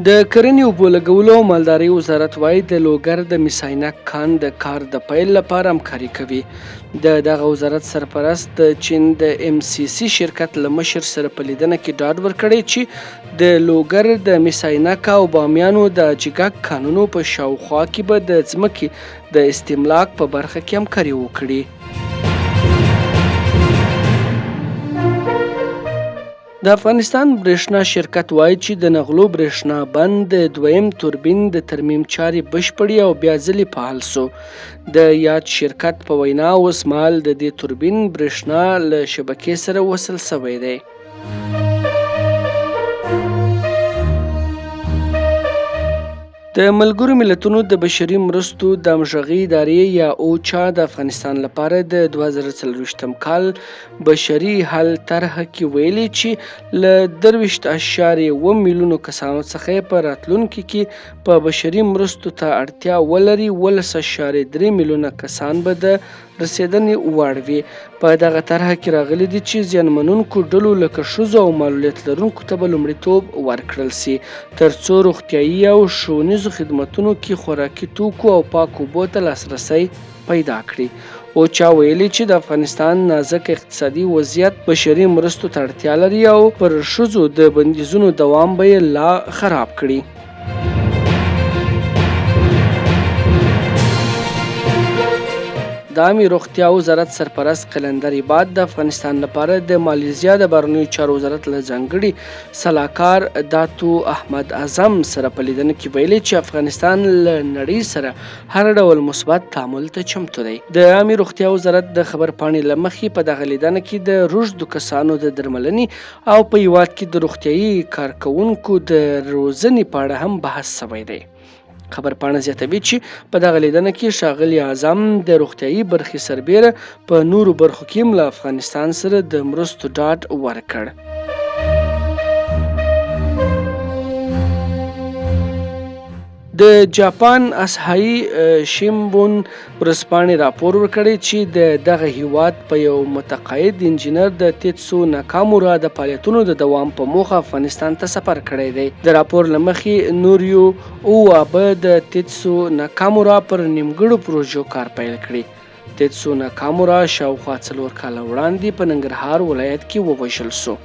د کرنې اوبو لګولو او مالدارۍ وزارت وایي د لوګر د میساینک کان د کار د پیل لپاره همکاري کوي. د دغه وزارت سرپرست د چین د MCC شرکت له مشر سره په لیدنه کې ډاډ ورکړی چې د لوګر د میساینک او بامیانو د جګک کانونو په شاوخوا کې به د ځمکې د استملاک په برخه کې همکاري وکړي. د افغانستان برېښنا شرکت وایي چې د نغلو برېښنا بند د دویم توربین د ترمیم چارې بشپړې او بیا ځلې فعال شو. د یاد شرکت په وینا اوس مهال د دې توربین برېښنا له شبکې سره وصل شوی دی. د ملګرو ملتونو د بشري مرستو د همغږۍ ادارې یا اوچا د افغانستان لپاره د 2024 کال بشري حل طرحه کې ویلي چې له 23.7 میلیونو کسانو څخه په راتلونکي کې په بشري مرستو ته اړتیا ولري 11.3 میلیونه کسان به د رسیدنې وړ وي. په دغه طرحه کې راغلي دي چې زیانمنونکو ډلو لکه ښځو او معلولیت لرونکو ته به لومړیتوب ورکړل سي ترڅو روغتیایي او ښوونیزو خدمتونو کې خوراکي توکو او پاکو اوبو ته لاسرسی پیدا کړي. اوچا ویلي چې د افغانستان نازک اقتصادي وضعیت بشري مرستو ته اړتیا لري او پر ښځو د بندیزونو دوام به یې لا خراب کړي. د عامې روغتیا وزارت سرپرست قلندر عباد د افغانستان لپاره د مالیزیا د بهرنیو چارو وزارت له ځانګړي سلاکار داتو احمد اعظم سره په لیدنه کې ویلي چې افغانستان له نړۍ سره هر ډول مثبت تعامل ته چمتو دی. د عامې روغتیا وزارت د خبرپاڼې له مخې په دغه لیدنه کې د روږدو کسانو د درملنې او په هیواد کې د روغتیایي کارکوونکو د روزنې په اړه هم بحث شوی دی. خبرپاڼه زیاتوي چې په دغه لیدنه کې ښاغلي اعظم د روغتیایي برخې سربیره په نورو برخو کې هم له افغانستان سره د مرستو ډاډ ورکړ. د جاپان آساهي شیمبون ورځپاڼې راپور ورکړی چې د دغه هیواد په یو متقاعد انجینر د تیتسو ناکامورا د فعالیتونو د دوام په موخه افغانستان ته سفر کړی دی. د راپور له مخې نوریو اووابه د تیتسو ناکامورا پر نیمګړو پروژو کار پیل کړی. تیتسو ناکامورا شاوخوا 4 کاله وړاندې په ننګرهار ولایت کې ووژل شو.